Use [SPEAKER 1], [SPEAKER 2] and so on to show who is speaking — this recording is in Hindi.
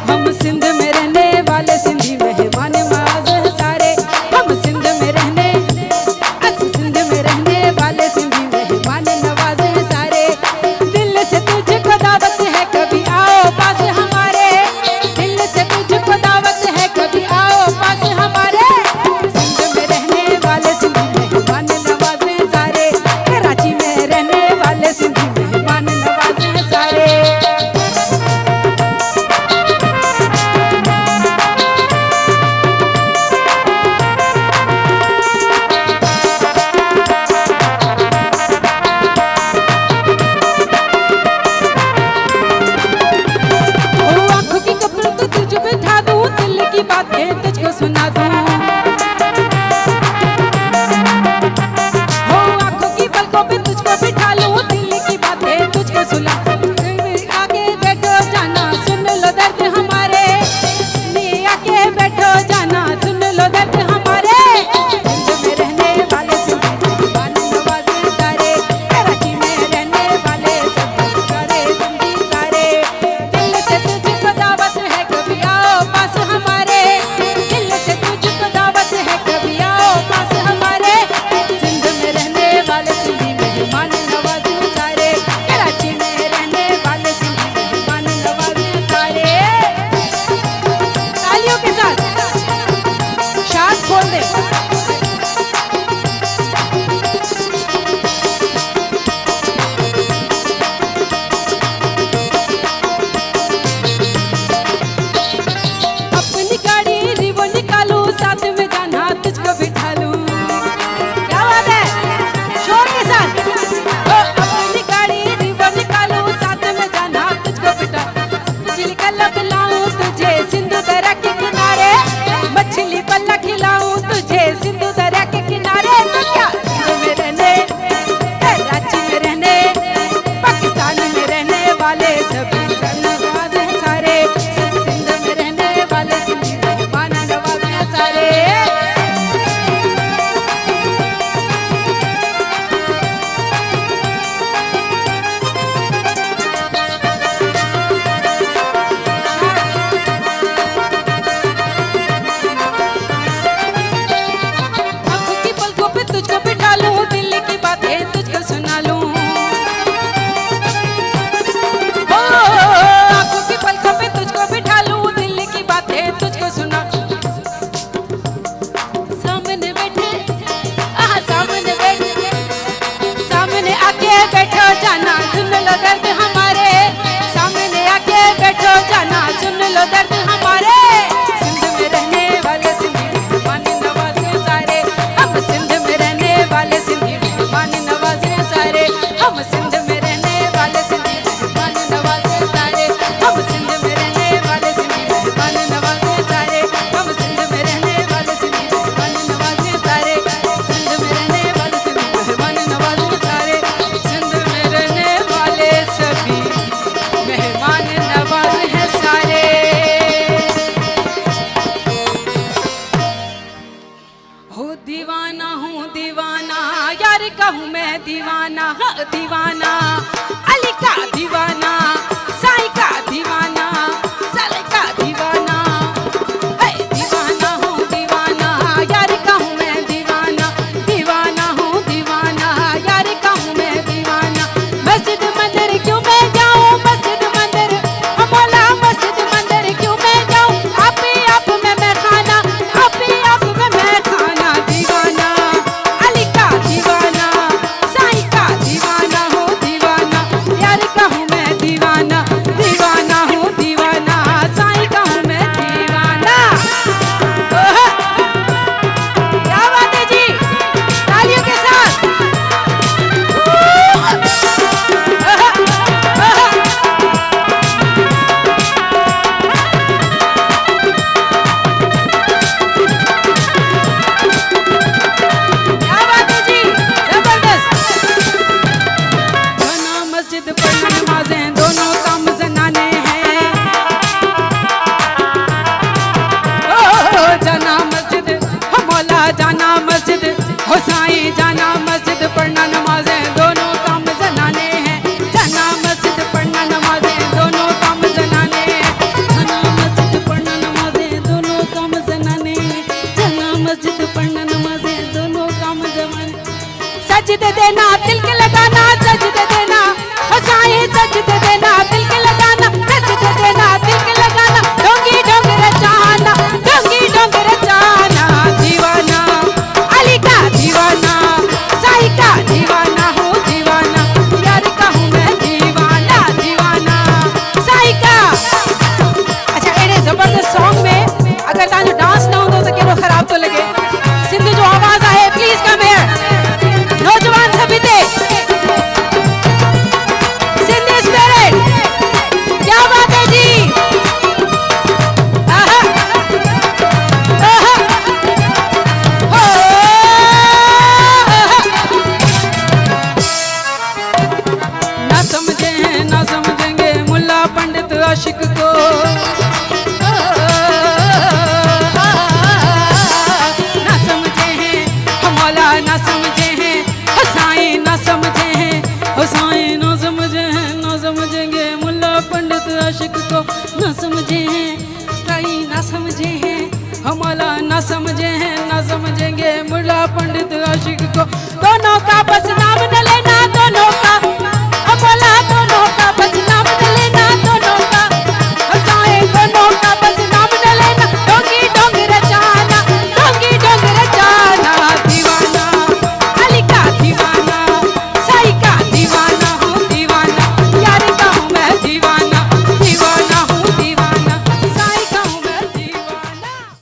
[SPEAKER 1] हम सिंध में रहने वाले सिंधी मेहमान नवाज हैं सारे। हम सिंध में रहने वाले सिंधी मेहमान नवाज हैं सारे। दिल से तुझको दावत है कभी आओ पास हमारे। दिल से तुझको दावत है कभी आओ पास हमारे। सिंध में रहने वाले सिंधी मेहमान नवाज हैं सारे। कराची में रहने वाले सिंधी मेहमान नवाज हैं सारे। बातें तुझको सुना दूं, हो आंखों की पलकों पे तुझको बिठा लूं, दिल की बातें तुझको सुना। आगे बैठो जाना सुन लो दर्द हमारे। आगे बैठो जाना सुन लो दर्द हमारे। सिंध में रहने वाले सिंधी मेहमान नवाज हैं सारे। कराची में रहने वाले सारे सिंधी सारे। दिल से तुझको दावत है कभी आओ पास हमारे। दिल से तुझको दावत है कभी आओ पास हमारे। सिंध में रहने वाले सिंधी मेहमान नवाज हैं सारे। कराची में रहने वाले सिंधी मेहमान नवाज हैं सारे। तालियों के साथ शाद खोल दे। अपनी गाड़ी रिवो निकालूं, साथ में जाना तुझको बिठा लूं। क्या बात है, शोर के साथ। ओ अपनी गाड़ी रिवो निकालूं, साथ में जाना तुझको बिठा। मछली कल्ला खिलाऊं तुझे सिंधु दरिया के किनारे। मछली पल्ला खिलाऊं तुझे सिंधु दरिया के किनारे। तो क्या सिंध में रहने, कराची में रहने, पाकिस्तान में रहने वाले सभी नवाज हैं सारे। सिंध में रहने वाले सिंधी मेहमान नवाज हैं सारे। आंखों की पलकों पे तुझको बिठा लूं, दिल की बातें तुझको सुना लूं। ओ आंखों की पलकों पे तुझको बिठा लूं, दिल की बातें तुझको सुना। सामने बैठे सामने बैठे, सामने आके बैठो जाना सुन लो दर्द हमारे। सामने आके बैठो जाना सुन लो दर्द हमारे। सिंध में रहने वाले सिंधी मेहमान नवाज हैं सारे। हम सिंध में रहने वाले सिंधी मेहमान नवाज हैं सारे। हम सिंध में रहने वाले सिंधी मेहमान नवाज हैं सारे। हम सिंध में रहने वाले सिंधी मेहमान नवाज हैं सारे। हम सिंध में रहने वाले सिंधी मेहमान नवाज हैं सारे। सिंध में रहने वाले सिंधी मेहमान नवाज हैं सारे। सिंध में रहने वाले सभी मेहमान नवाज हैं सारे। हो दीवाना हूँ दीवाना, यार का हूँ मैं दीवाना। हाँ दीवाना, अली का दीवाना, साईं का दीवाना, साले का दीवाना। है दीवाना हूँ दीवाना, यार का हूँ मैं दीवाना। दीवाना हूँ दीवाना, यार का हूँ मैं दीवाना। मस्जिद मंदिर क्यों मैं जाऊँ, मस्जिद मंदिर मौला, मस्जिद मंदिर क्यों मैं जाऊँ। आप ही आप में मैं खाना, आप ही आप में मैं खाना। दीवाना, अली का दीवाना, साईं का दीवाना। को न समझे हैं, कहीं ना समझे हैं, हमारा ना समझे हैं, ना समझेंगे मुल्ला पंडित आशिक को।